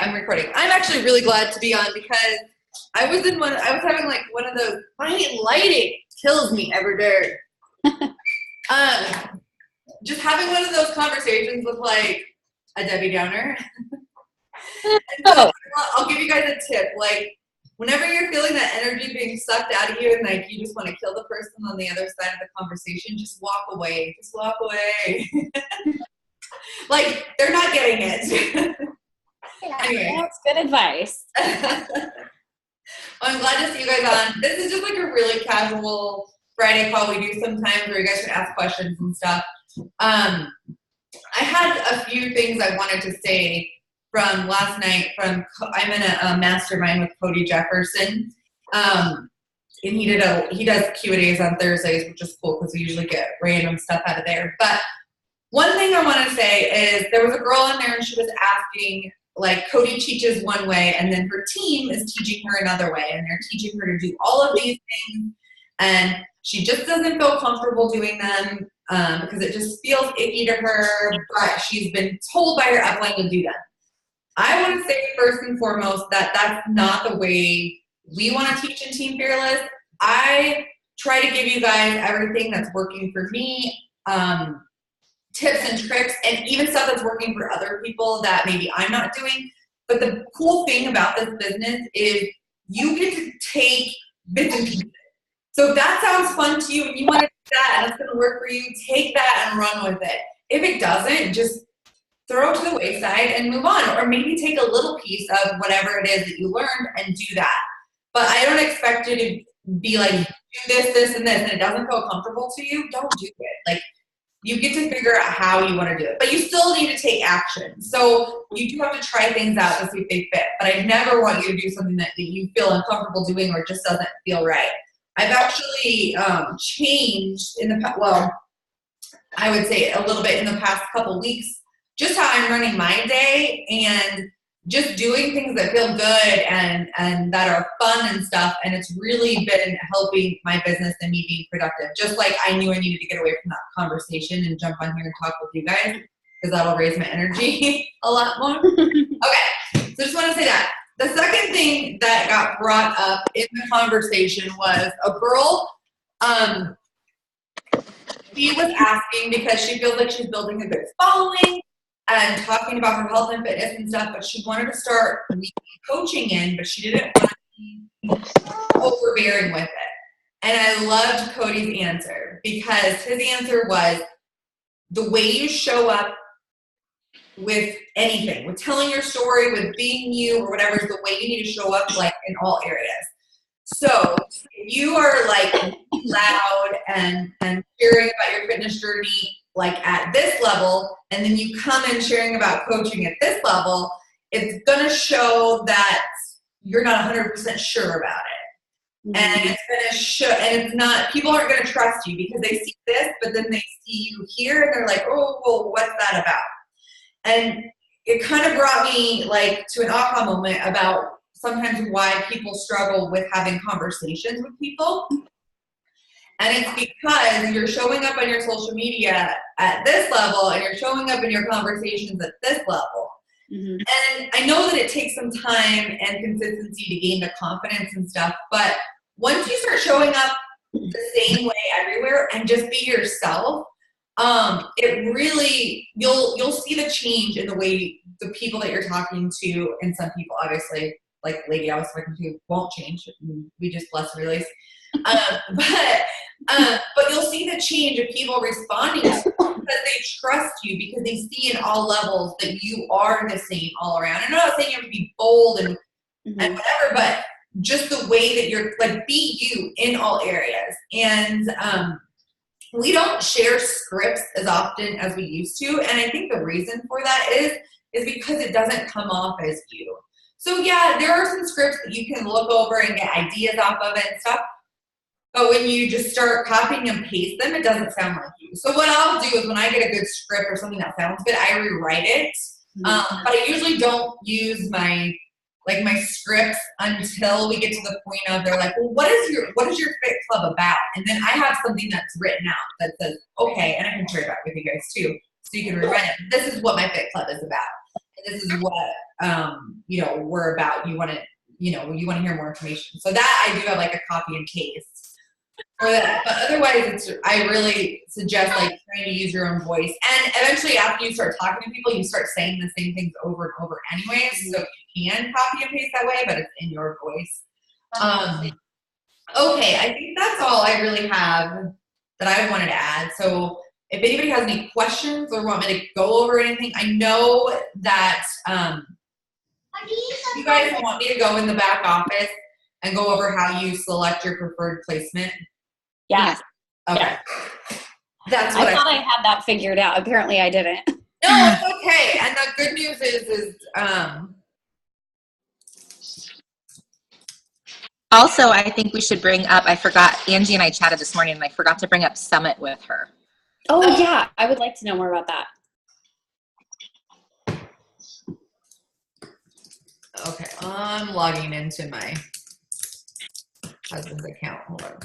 I'm recording. I'm actually really glad to be on because I was having like one of those, my lighting kills me every day. Just having one of those conversations with like a Debbie Downer. So I'll give you guys a tip. Like whenever you're feeling that energy being sucked out of you and like you just want to kill the person on the other side of the conversation, just walk away. Just walk away. Like they're not getting it. Anyway. That's good advice. Well, I'm glad to see you guys on. This is just like a really casual Friday call we do sometimes where you guys can ask questions and stuff. I had a few things I wanted to say from last night. I'm in a mastermind with Cody Jefferson, and he does Q&As on Thursdays, which is cool because we usually get random stuff out of there. But one thing I want to say is there was a girl in there and she was asking, like, Cody teaches one way and then her team is teaching her another way, and they're teaching her to do all of these things, and she just doesn't feel comfortable doing them because it just feels icky to her, but she's been told by her upline to do them. I want to say first and foremost that that's not the way we want to teach in Team Fearless. I try to give you guys everything that's working for me, tips and tricks, and even stuff that's working for other people that maybe I'm not doing. But the cool thing about this business is you get to take bits and pieces. So if that sounds fun to you and you want to do that and it's going to work for you, take that and run with it. If it doesn't, just throw it to the wayside and move on. Or maybe take a little piece of whatever it is that you learned and do that. But I don't expect you to be like, do this, and this, and it doesn't feel comfortable to you. Don't do it. Like, you get to figure out how you want to do it. But you still need to take action. So you do have to try things out to see if they fit. But I never want you to do something that you feel uncomfortable doing or just doesn't feel right. I've actually changed in the past, well, I would say a little bit in the past couple weeks, just how I'm running my day and just doing things that feel good and that are fun and stuff. And it's really been helping my business and me being productive. Just like I knew I needed to get away from that conversation and jump on here and talk with you guys because that'll raise my energy a lot more. Okay, so just want to say that. The second thing that got brought up in the conversation was a girl, she was asking because she feels like she's building a good following and talking about her health and fitness and stuff, but she wanted to start coaching in, but she didn't want to be overbearing with it. And I loved Cody's answer because his answer was the way you show up with anything, with telling your story, with being you or whatever, is the way you need to show up, like in all areas. So if you are like loud and sharing about your fitness journey like at this level, and then you come in sharing about coaching at this level, it's gonna show that you're not 100% sure about it. Mm-hmm. And it's gonna show, and it's not, people aren't gonna trust you because they see this, but then they see you here and they're like, oh, well, what's that about? And it kind of brought me like to an aha moment about sometimes why people struggle with having conversations with people. And it's because you're showing up on your social media at this level and you're showing up in your conversations at this level. Mm-hmm. And I know that it takes some time and consistency to gain the confidence and stuff, but once you start showing up the same way everywhere and just be yourself, it really, you'll see the change in the way the people that you're talking to, and some people obviously, like lady I was talking to, won't change. We just bless and release. But you'll see the change of people responding to you because they trust you, because they see in all levels that you are the same all around. And I'm not saying you have to be bold and whatever, but just the way that you're, like, be you in all areas. And we don't share scripts as often as we used to. And I think the reason for that is because it doesn't come off as you. So yeah, there are some scripts that you can look over and get ideas off of it and stuff. But when you just start copying and paste them, it doesn't sound like you. So what I'll do is when I get a good script or something that sounds good, I rewrite it. But I usually don't use my scripts until we get to the point of they're like, well, what is your Fit Club about? And then I have something that's written out that says, okay, and I can share that with you guys too, so you can rewrite it. This is what my Fit Club is about. And this is what you know, were about. You want to hear more information. So that I do have like a copy and paste for that. But otherwise, I really suggest like trying to use your own voice. And eventually, after you start talking to people, you start saying the same things over and over anyways. So you can copy and paste that way, but it's in your voice. Okay, I think that's all I really have that I wanted to add. So if anybody has any questions or want me to go over anything, I know that you guys want me to go in the back office and go over how you select your preferred placement. Yeah. Okay. Yeah. That's what I thought I had that figured out. Apparently I didn't. No, it's okay. And the good news is also, I think we should bring up, I forgot, Angie and I chatted this morning, and I forgot to bring up Summit with her. Oh, yeah. I would like to know more about that. Okay, I'm logging into my husband's account. Hold on.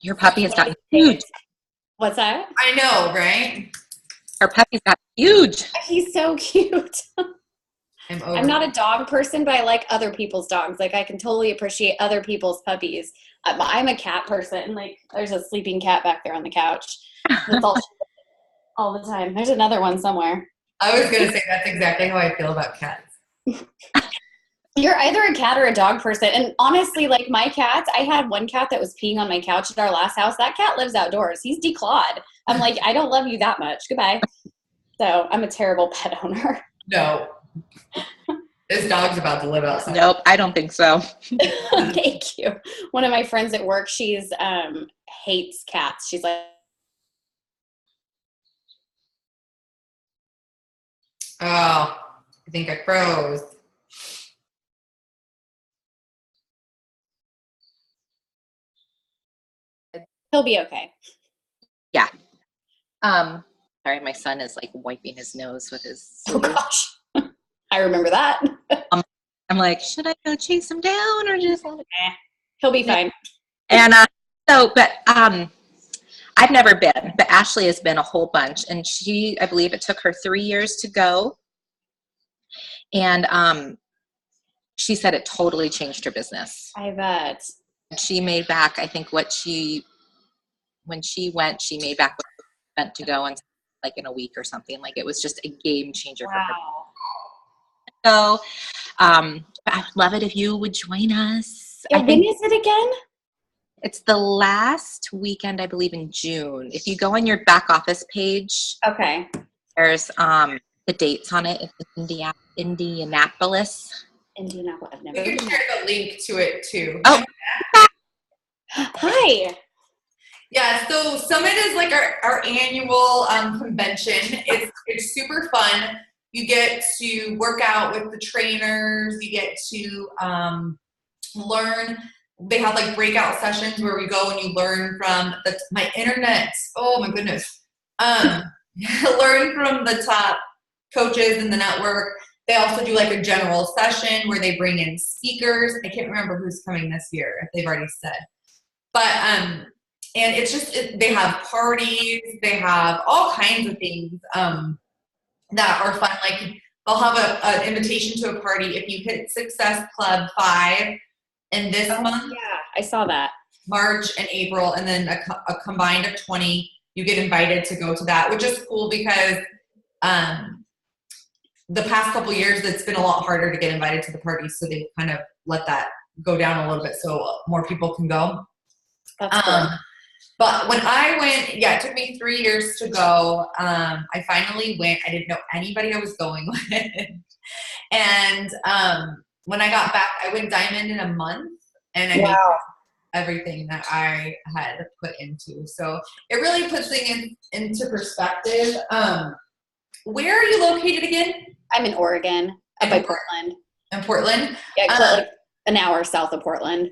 Your puppy has gotten huge. What's that? I know, right? Her puppy's got huge. He's so cute. I'm not a dog person, but I like other people's dogs. Like, I can totally appreciate other people's puppies. I'm a cat person. Like, there's a sleeping cat back there on the couch. That's all the time. There's another one somewhere. I was going to say that's exactly how I feel about cats. You're either a cat or a dog person. And honestly, like my cats, I had one cat that was peeing on my couch at our last house. That cat lives outdoors. He's declawed. I'm like, I don't love you that much. Goodbye. So I'm a terrible pet owner. No. This dog's about to live outside. Nope, I don't think so. Thank you. One of my friends at work, she's hates cats. She's like, Oh, I think I froze. he'll be okay. Yeah. Sorry, my son is like wiping his nose with his Oh gosh. I remember that. I'm like, should I go chase him down or just let it? He'll be fine. And I've never been, but Ashley has been a whole bunch, and I believe it took her 3 years to go. And she said it totally changed her business. I bet. She made back, I think when she went, she made back what she spent to go, and like in a week or something. Like, it was just a game changer for her. So I would love it if you would join us. Yeah, when is it again? It's the last weekend, I believe, in June. If you go on your back office page, Okay. there's the dates on it. It's Indianapolis. Indianapolis. I've We never can been. share the link to it too. Oh. Hi. Yeah, so Summit is like our annual convention. It's super fun. You get to work out with the trainers. You get to learn. They have like breakout sessions where we go and you learn from my internet. Oh my goodness. Learn from the top coaches in the network. They also do like a general session where they bring in speakers. I can't remember who's coming this year, if they've already said. But and it's just they have parties. They have all kinds of things that are fun. Like, they'll have an invitation to a party if you hit Success Club 5 in this month. Yeah, I saw that. March and April, and then a combined of 20. You get invited to go to that, which is cool because the past couple years it's been a lot harder to get invited to the parties, so they kind of let that go down a little bit so more people can go. That's cool. But when I went, yeah, it took me 3 years to go. I finally went. I didn't know anybody I was going with. And when I got back, I went diamond in a month, and I made everything that I had put into. So it really puts things into perspective. Where are you located again? I'm in Oregon, up by Portland. In Portland? Yeah, like an hour south of Portland.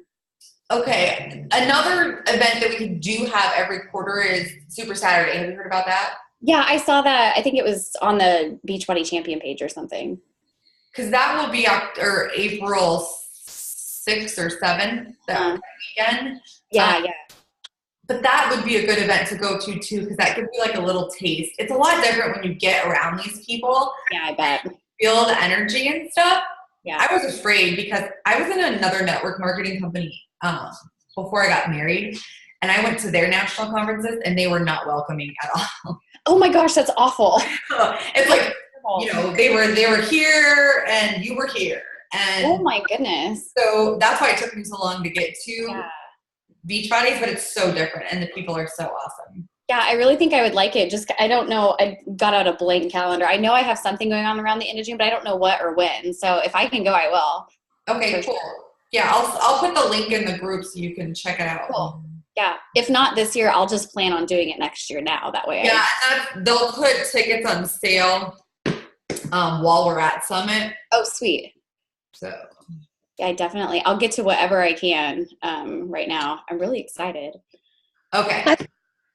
Okay. Another event that we do have every quarter is Super Saturday. Have you heard about that? Yeah, I saw that. I think it was on the Beachbody Champion page or something. Because that will be April 6th or 7th, that weekend. Yeah. But that would be a good event to go to too, because that gives you like a little taste. It's a lot different when you get around these people. Yeah, I bet. Feel the energy and stuff. Yeah. I was afraid because I was in another network marketing company before I got married, and I went to their national conferences, and they were not welcoming at all. Oh my gosh, that's awful. It's like, you know, they were here and you were here, and Oh my goodness. so that's why it took me so long to get to Yeah. Beachbodies, but it's so different, and the people are so awesome. Yeah, I really think I would like it. Just, I don't know. I got out a blank calendar. I know I have something going on around the end of June, but I don't know what or when. So if I can go, I will. Okay, For cool. sure. Yeah, I'll put the link in the group so you can check it out. Cool. Yeah. If not this year, I'll just plan on doing it next year now. That way. Yeah, they'll put tickets on sale while we're at Summit. Oh, sweet. So Yeah, definitely. I'll get to whatever I can right now. I'm really excited. okay.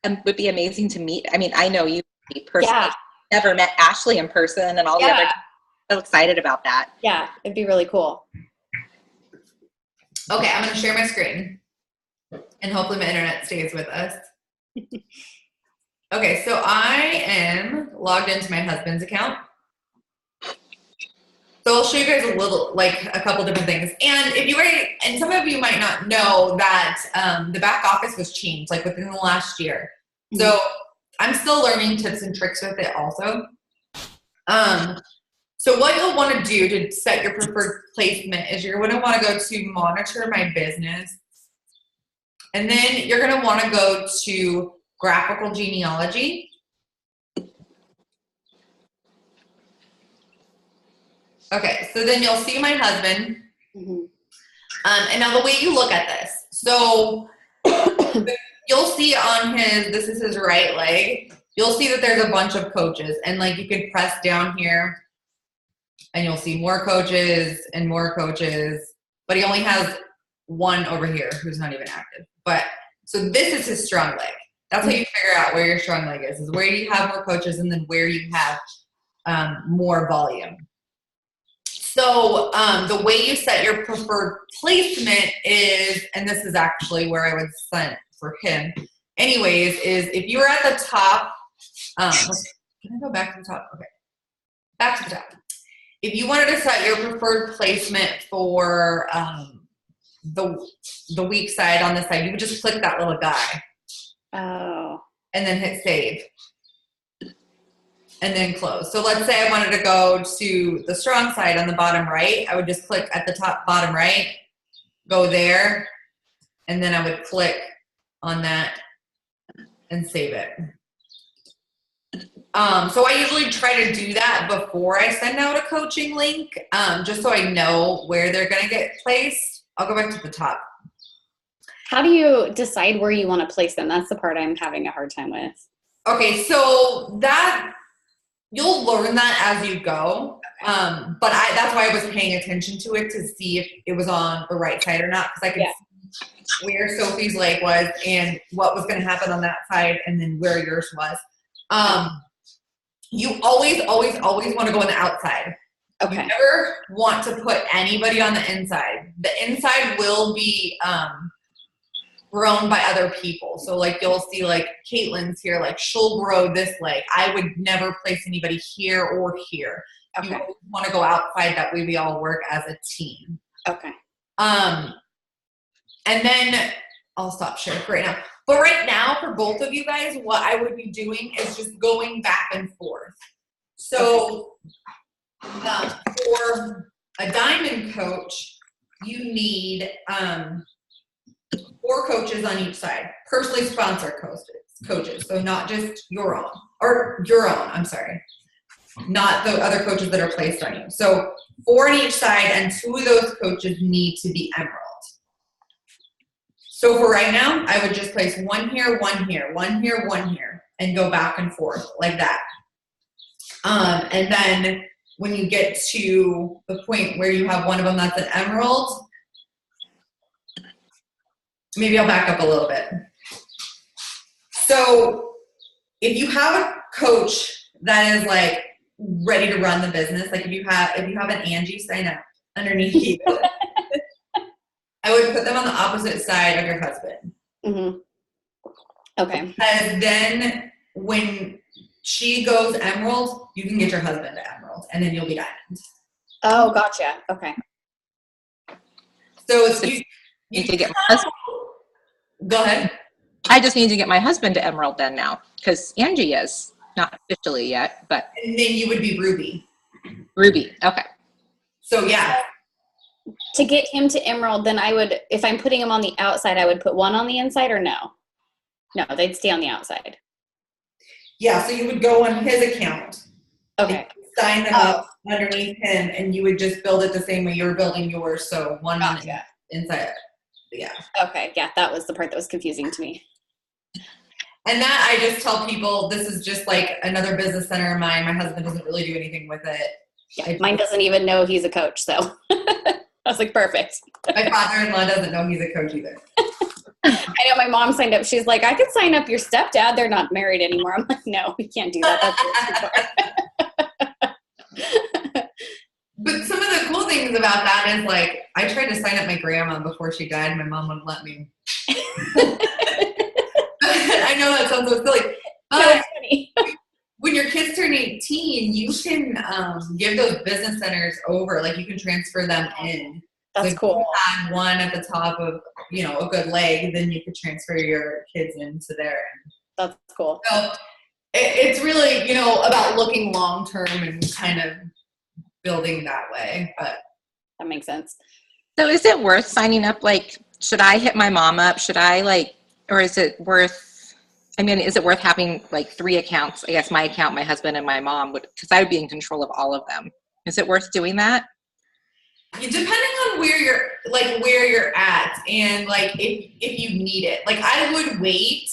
And would be amazing to meet. I mean, I know you personally. Yeah. Never met Ashley in person and all the other. So excited about that. Yeah, it'd be really cool. Okay, I'm gonna share my screen, and hopefully my internet stays with us. Okay, so I am logged into my husband's account. So I'll show you guys a couple different things. And if you already, and some of you might not know that the back office was changed like within the last year. So I'm still learning tips and tricks with it also. So what you'll want to do to set your preferred placement is you're going to want to go to monitor my business. And then you're going to want to go to graphical genealogy. Okay, so then you'll see my husband. And now the way you look at this, so you'll see on this is his right leg, you'll see that there's a bunch of coaches, and like you can press down here and you'll see more coaches and more coaches, but he only has one over here who's not even active. But so this is his strong leg. That's how you figure out where your strong leg is where you have more coaches and then where you have more volume. So the way you set your preferred placement is, and this is actually where I would send for him anyways, is if you were at the top, can I go back to the top? Okay, back to the top. If you wanted to set your preferred placement for the weak side on this side, you would just click that little guy. Oh. And then hit save. And then close. So let's say I wanted to go to the strong side on the bottom right. I would just click at the top bottom right, go there, and then I would click on that and save it. So I usually try to do that before I send out a coaching link, just so I know where they're going to get placed. I'll go back to the top. How do you decide where you want to place them? That's the part I'm having a hard time with. Okay, so that you'll learn that as you go. But that's why I was paying attention to it to see if it was on the right side or not, because I could see where Sophie's leg was and what was going to happen on that side, and then where yours was. You always want to go on the outside. Okay. You never want to put anybody on the inside. The inside will be grown by other people. So like you'll see like Caitlin's here, like she'll grow this leg. I would never place anybody here or here. Okay. You always want to go outside, that way we all work as a team. Okay. And then I'll stop sharing for right now. But right now, for both of you guys, what I would be doing is just going back and forth. So for a diamond coach, you need 4 coaches on each side, personally sponsored coaches. So not just your own, I'm sorry. Not the other coaches that are placed on you. So 4 on each side, and 2 of those coaches need to be emerald. So for right now, I would just place 1 here, 1 here, 1 here, 1 here, and go back and forth like that. And then when you get to the point where you have one of them that's an emerald, maybe I'll back up a little bit. So if you have a coach that is like ready to run the business, like if you have an Angie sign up underneath you, I would put them on the opposite side of your husband. Mm-hmm. Okay. Because then when she goes emerald, you can get your husband to emerald, and then you'll be diamond. Oh, gotcha. Okay. So So you need to get my husband. go ahead. I just need to get my husband to emerald then now, because Angie is not officially yet, but And then you would be ruby. Ruby. Okay. So yeah. To get him to emerald, then I would, if I'm putting him on the outside, I would put one on the inside, or no? No, they'd stay on the outside. Yeah, so you would go on his account. Okay. Sign them up underneath him, and you would just build it the same way you were building yours. So one Gotcha. inside. Yeah. Okay. Yeah, that was the part that was confusing to me. And that I just tell people, this is just like another business center of mine. My husband doesn't really do anything with it. Yeah, mine doesn't even know he's a coach, so I was like, perfect. My father-in-law doesn't know he's a coach either. I know my mom signed up. She's like, I could sign up your stepdad. They're not married anymore. I'm like, no, we can't do that. But some of the cool things about that is, like, I tried to sign up my grandma before she died, and my mom wouldn't let me. I know that sounds so silly. But funny. when your kids turn 18, you can give those business centers over. Like, you can transfer them in. That's so cool. If you had one at the top of, a good leg, then you could transfer your kids into there. That's cool. So it's really, about looking long term and kind of building that way. But that makes sense. So is it worth signing up? Like, should I hit my mom up? Should I or is it worth, is it worth having like 3 accounts? I guess my account, my husband, and my mom because I would be in control of all of them. Is it worth doing that? depending on where you're at and like if you need it. Like, I would wait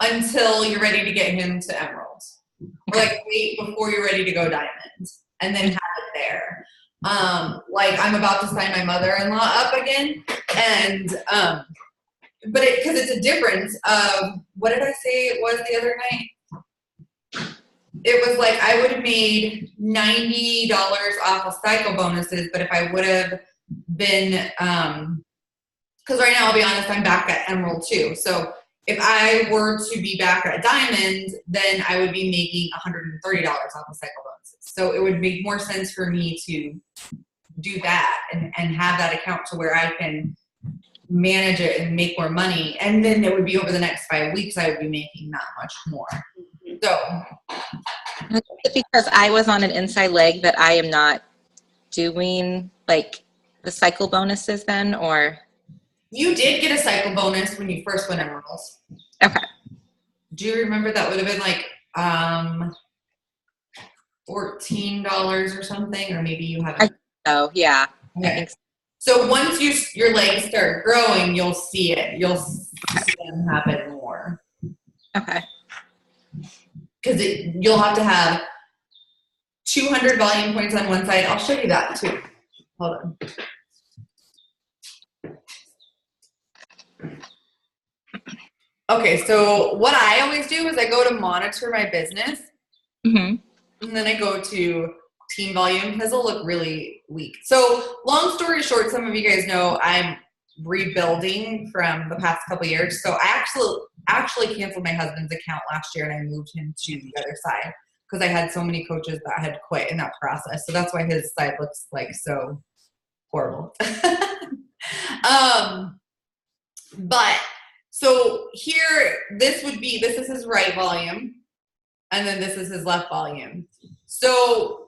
until you're ready to get him to emerald, or like wait before you're ready to go diamond, and then have it there. Like, I'm about to sign my mother-in-law up again, and but because it's a difference of, what did I say it was the other night? It was like I would have made $90 off of cycle bonuses, but if I would have been, because right now, I'll be honest, I'm back at emerald too. So if I were to be back at diamond, then I would be making $130 off of cycle bonuses. So it would make more sense for me to do that and have that account to where I can manage it and make more money. And then it would be over the next 5 weeks, I would be making that much more. So because I was on an inside leg that I am not doing like the cycle bonuses then, or? You did get a cycle bonus when you first went emeralds. Okay. Do you remember that would have been like $14 or something, or maybe you haven't? Oh yeah. Okay. I think so. So once your legs start growing, you'll see it. You'll see them happen more. Okay. Because you'll have to have 200 volume points on one side. I'll show you that too. Hold on. Okay, so what I always do is I go to monitor my business, and then I go to team volume because it'll look really weak. So long story short, some of you guys know I'm rebuilding from the past couple of years. So I actually canceled my husband's account last year, and I moved him to the other side because I had so many coaches that had quit in that process. So that's why his side looks like so horrible. But so here, this is his right volume, and then this is his left volume. So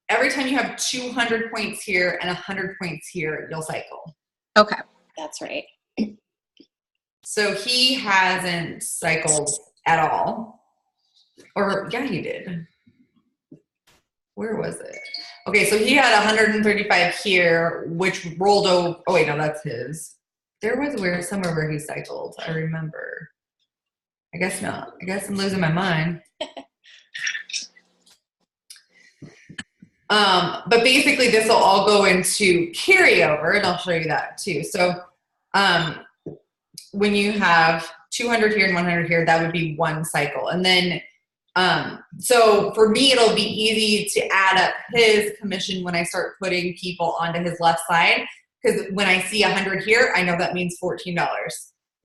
every time you have 200 points here and 100 points here, you'll cycle. Okay. That's right. So he hasn't cycled at all. Or, yeah, he did. Where was it? Okay, so he had 135 here, which rolled over. Oh, wait, no, that's his. There was somewhere where he cycled. I remember. I guess not. I guess I'm losing my mind. But basically, this will all go into carryover, and I'll show you that too. So when you have 200 here and 100 here, that would be one cycle. And then, so for me, it'll be easy to add up his commission when I start putting people onto his left side. Because when I see 100 here, I know that means $14.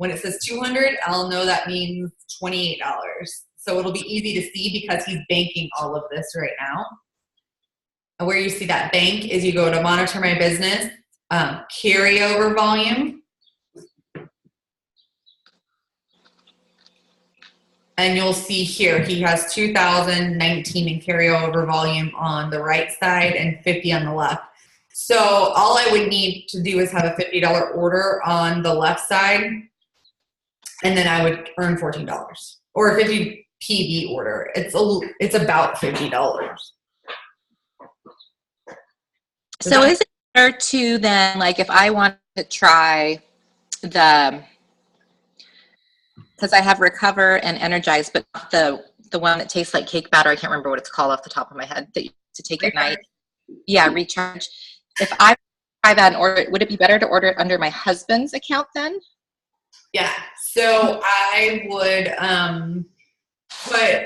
When it says 200, I'll know that means $28. So it'll be easy to see because he's banking all of this right now. And where you see that bank is you go to monitor my business, carryover volume. And you'll see here, he has 2019 in carryover volume on the right side and 50 on the left. So all I would need to do is have a $50 order on the left side, and then I would earn $14 or a 50 PB order. It's about $50. So is it better to then, like, if I want to try because I have Recover and Energize, but not the one that tastes like cake batter. I can't remember what it's called off the top of my head that you used to take at night. Yeah, Recharge. If I try that and order it, would it be better to order it under my husband's account then? Yeah. So I would put,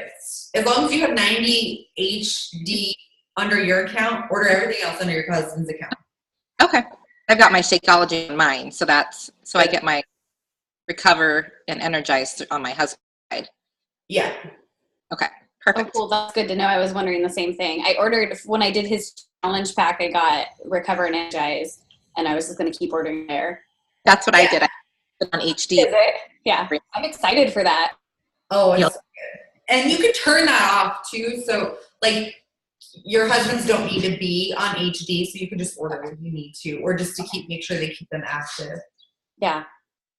as long as you have 90 HD under your account, order everything else under your husband's account. Okay. I've got my Shakeology on mine, so I get my Recover and Energize on my husband's side. Yeah. Okay. Oh, Perfect. cool. That's good to know. I was wondering the same thing. I ordered, when I did his challenge pack, I got Recover and Energize, and I was just going to keep ordering there. That's what I did. I put it on HD. Is it? Yeah. I'm excited for that. Oh, it's so good. And you can turn that off too. So like your husbands don't need to be on HD, so you can just order if you need to, or just to make sure they keep them active. Yeah.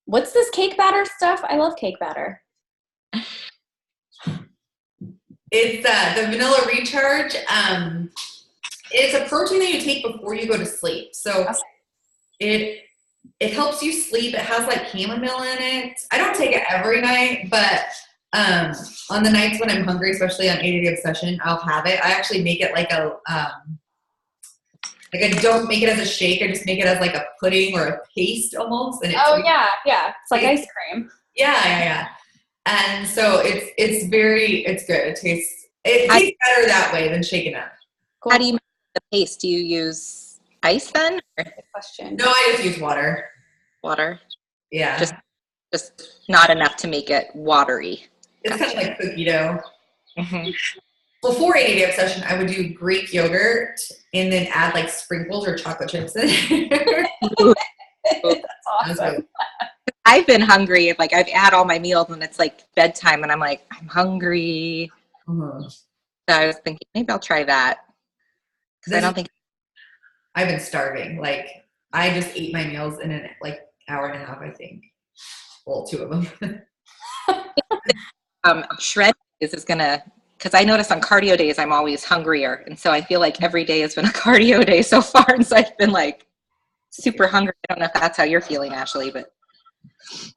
What's this cake batter stuff? I love cake batter. It's the Vanilla Recharge. It's a protein that you take before you go to sleep. So it helps you sleep. It has like chamomile in it. I don't take it every night, but on the nights when I'm hungry, especially on 80 Day Obsession, I'll have it. I actually make it like I don't make it as a shake. I just make it as like a pudding or a paste almost. And yeah. It's like ice cream. Yeah. And so it's good. It tastes better that way than shaken up. Cool. How do you make the paste? Do you use ice then? Or Good question. No, I just use water. water? Yeah. Just not enough to make it watery. It's kind of like cookie dough. Mm-hmm. Before 80 Day Obsession, I would do Greek yogurt and then add like sprinkles or chocolate chips in there. That's awesome. I've been hungry. Like I've had all my meals and it's like bedtime and I'm like, I'm hungry. Mm-hmm. So I was thinking maybe I'll try that. Because I don't think I've been starving. Like I just ate my meals in an hour and a half, I think. Well, 2 of them. shred is gonna, because I notice on cardio days I'm always hungrier, and so I feel like every day has been a cardio day so far, and so I've been like super hungry. I don't know if that's how you're feeling, Ashley, but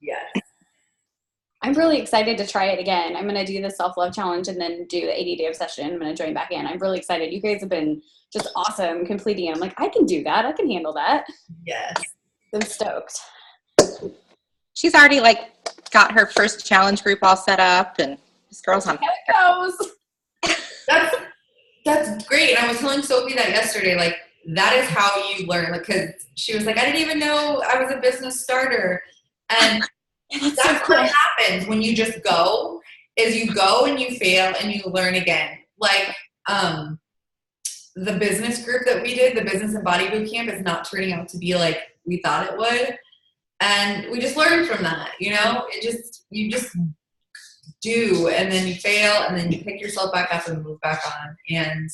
Yes. I'm really excited to try it again. I'm going to do the self-love challenge and then do the 80 Day Obsession. I'm going to join back in. I'm really excited. You guys have been just awesome completing it. I'm like, I can do that. I can handle that. Yes. I'm stoked. she's already like got her first challenge group all set up, and this girl's on. How it goes. That's great. And I was telling Sophie that yesterday, like, that is how you learn. Like, cause she was like, I didn't even know I was a business starter. And that's what happens when you just go, is you go and you fail and you learn again. Like, the business group that we did, the Business and Body Boot Camp, is not turning out to be like we thought it would. And we just learned from that, you know? You just do, and then you fail, and then you pick yourself back up and move back on. And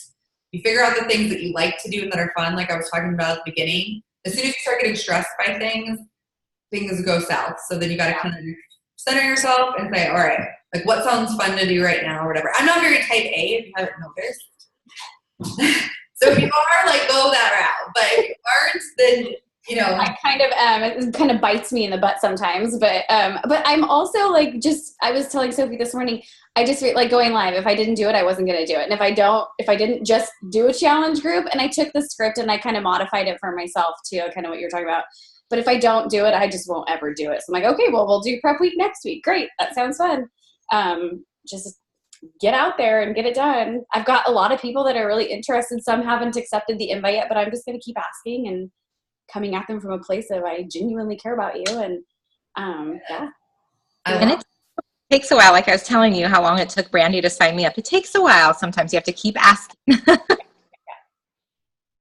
you figure out the things that you like to do and that are fun, like I was talking about at the beginning. As soon as you start getting stressed by things go south. So then you got to kind of center yourself and say, all right, like, what sounds fun to do right now or whatever. I'm not very type A, if you haven't noticed. So if you are, like, go that route. But if you aren't, then, you know. I kind of am. It kind of bites me in the butt sometimes. But I'm also like, I was telling Sophie this morning, I just like going live. If I didn't do it, I wasn't going to do it. And if I didn't just do a challenge group, and I took the script and I kind of modified it for myself too, kind of what you're talking about. But if I don't do it, I just won't ever do it. So I'm like, okay, well, we'll do prep week next week. Great. That sounds fun. Just get out there and get it done. I've got a lot of people that are really interested. Some haven't accepted the invite yet, but I'm just going to keep asking and coming at them from a place of I genuinely care about you. And Yeah. And it takes a while. Like I was telling you how long it took Brandy to sign me up. It takes a while. Sometimes you have to keep asking.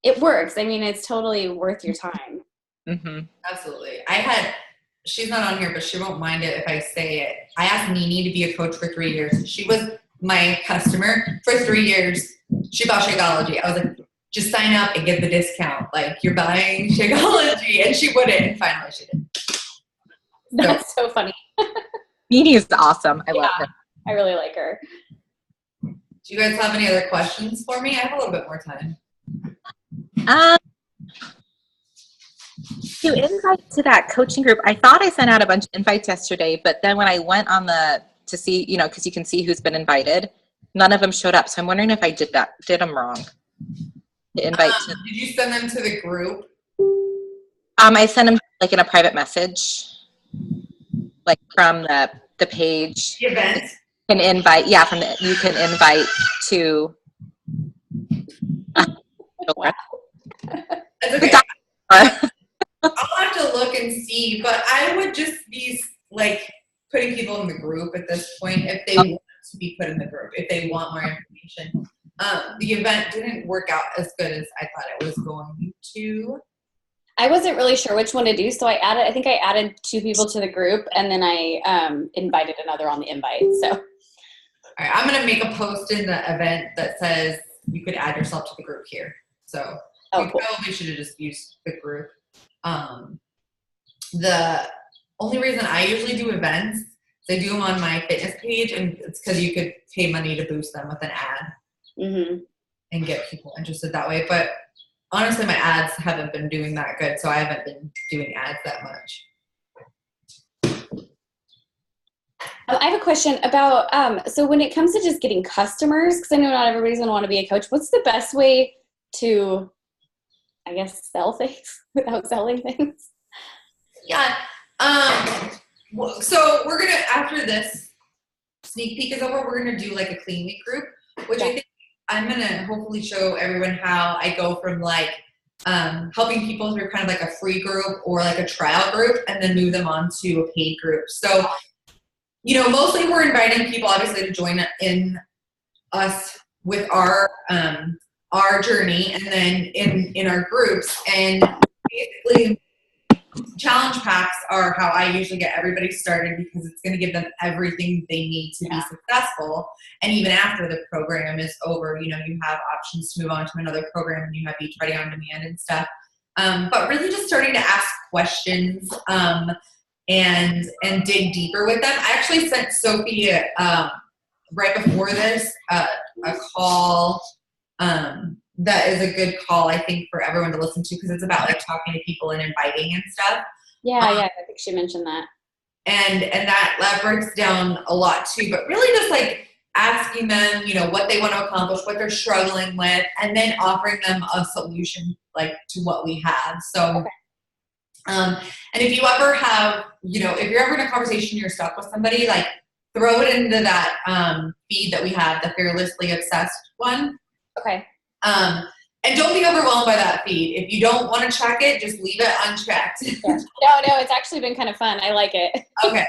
It works. I mean, it's totally worth your time. Mm-hmm. Absolutely. She's not on here, but she won't mind it if I say it. I asked Nini to be a coach for 3 years. She was my customer for 3 years. She bought Shakeology. I was like, just sign up and get the discount. Like, you're buying Shakeology. And she wouldn't. And finally she did. That's so funny. Nini is awesome. I love her. I really like her. Do you guys have any other questions for me? I have a little bit more time. To invite to that coaching group, I thought I sent out a bunch of invites yesterday, but then when I went on to see, because you can see who's been invited, none of them showed up. So I'm wondering if I did them wrong. The invite did you send them to the group? I sent them like in a private message, like from the page. The event? Can invite, you can invite to. Wow. That's okay. I'll have to look and see, but I would just be like putting people in the group at this point if they want to be put in the group, if they want more information. The event didn't work out as good as I thought it was going to. I wasn't really sure which one to do, so I think I added 2 people to the group, and then I invited another on the invite. So, all right, I'm gonna make a post in the event that says you could add yourself to the group here. So we cool. probably should have just used the group. The only reason I usually do events is I do them on my fitness page, and it's because you could pay money to boost them with an ad and get people interested that way. But honestly, my ads haven't been doing that good, so I haven't been doing ads that much. I have a question about, so when it comes to just getting customers, because I know not everybody's going to want to be a coach, what's the best way to, I guess, sell things without selling things? Yeah. So we're going to, after this sneak peek is over, we're going to do like a clean week group, which I think I'm going to hopefully show everyone how I go from like helping people through kind of like a free group or like a trial group and then move them on to a paid group. So, mostly we're inviting people obviously to join in us with our journey, and then in our groups. And basically challenge packs are how I usually get everybody started, because it's going to give them everything they need to be successful. And even after the program is over, you have options to move on to another program, and you have Beachbody on Demand and stuff. But really just starting to ask questions and dig deeper with them. I actually sent Sophie right before this a call that is a good call, I think, for everyone to listen to, because it's about like talking to people and inviting and stuff. Yeah, I think she mentioned that. And that breaks down a lot too, but really just like asking them, what they want to accomplish, what they're struggling with, and then offering them a solution like to what we have. So and if you ever have, if you're ever in a conversation, you're stuck with somebody, like throw it into that feed that we have, the Fearlessly Obsessed one. Okay. And don't be overwhelmed by that feed. If you don't want to check it, just leave it unchecked. Yeah. No, it's actually been kind of fun. I like it. Okay.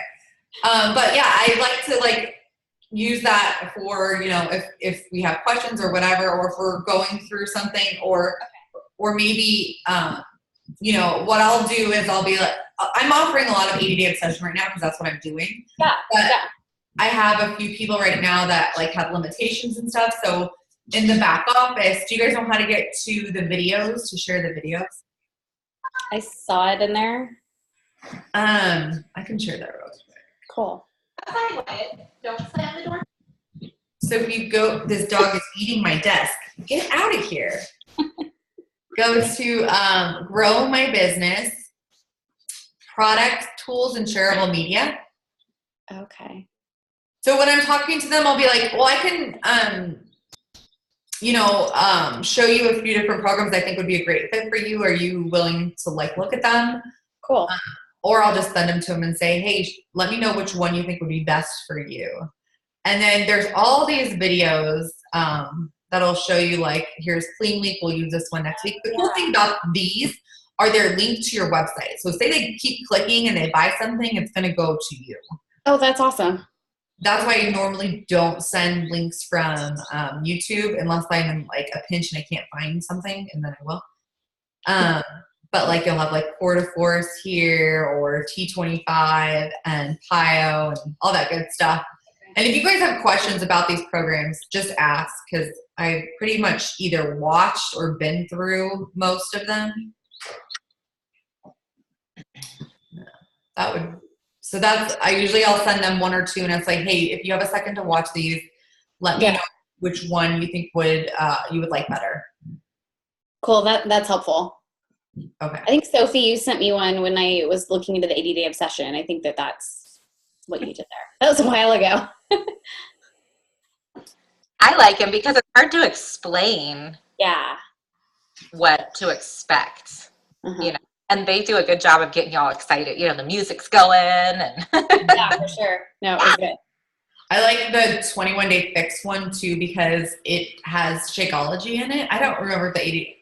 But yeah, I like to like use that for, if we have questions or whatever, or if we're going through something, or maybe, what I'll do is I'll be like, I'm offering a lot of 80-day obsession right now because that's what I'm doing. Yeah. But I have a few people right now that like have limitations and stuff. So in the back office, do you guys know how to get to the videos, to share the videos? I saw it in there. I can share that real quick. Cool. Don't slam the door. So if you go, this dog is eating my desk. Get out of here. Go to Grow My Business, Product, Tools, and Shareable Media. Okay. So when I'm talking to them, I'll be like, well, I can, show you a few different programs I think would be a great fit for you. Are you willing to like look at them? Cool. Or I'll just send them to them and say, hey, let me know which one you think would be best for you. And then there's all these videos that'll show you like, here's Clean Week. We'll use this one next week. The cool thing about these are there linked to your website. So say they keep clicking and they buy something, it's going to go to you. Oh, that's awesome. That's why I normally don't send links from YouTube unless I'm in like a pinch and I can't find something, and then I will. But like you'll have like Core de Force here or T25 and PIO and all that good stuff. And if you guys have questions about these programs, just ask, because I've pretty much either watched or been through most of them. I'll send them one or two, and it's like, hey, if you have a second to watch these, let me know which one you think you would like better. Cool. That's helpful. Okay. I think Sophie, you sent me one when I was looking into the 80-day obsession. I think that's what you did there. That was a while ago. I like them because it's hard to explain Yeah. what to expect, Uh-huh. you know, and they do a good job of getting y'all excited. You know, the music's going and Yeah, for sure. No, it was good. I like the 21-day fix one too because it has Shakeology in it. I don't remember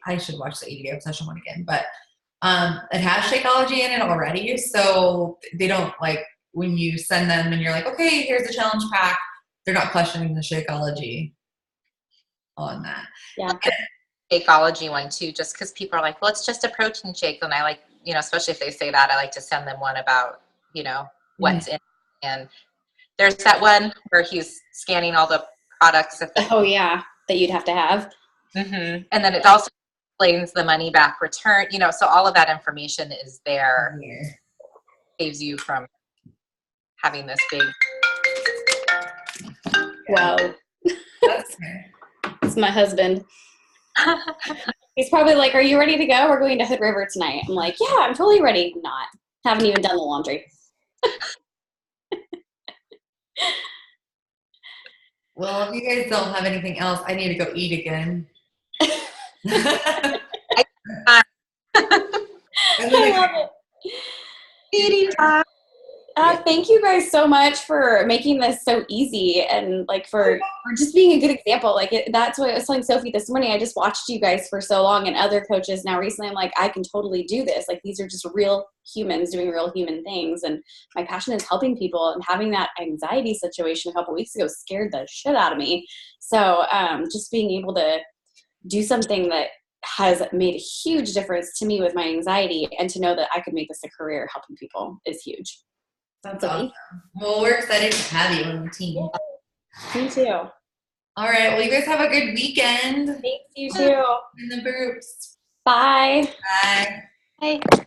I should watch the 80-day obsession one again, but it has Shakeology in it already. So they don't like when you send them and you're like, okay, here's the challenge pack. They're not questioning the Shakeology on that. Yeah. Shakeology one too, just because people are like, well, it's just a protein shake. And I like, you know, especially if they say that, I like to send them one about, you know, what's in it. And there's that one where he's scanning all the products. Oh, yeah, that you'd have to have. Mm-hmm. And then it also explains the money back return, you know, so all of that information is there. Yeah. Saves you from having this big. Whoa. That's fair. It's my husband. He's probably like, are you ready to go? We're going to Hood River tonight. I'm like, yeah, I'm totally ready. Not. Haven't even done the laundry. Well, if you guys don't have anything else, I need to go eat again. I love it. Eating time. Thank you guys so much for making this so easy and like for just being a good example. Like that's what I was telling Sophie this morning. I just watched you guys for so long and other coaches now recently. I'm like, I can totally do this. Like these are just real humans doing real human things. And my passion is helping people, and having that anxiety situation a couple weeks ago scared the shit out of me. So just being able to do something that has made a huge difference to me with my anxiety, and to know that I could make this a career helping people is huge. That's awesome. Well, we're excited to have you on the team. Me too. All right. Well, you guys have a good weekend. Thanks, you too. In the groups. Bye. Bye. Bye.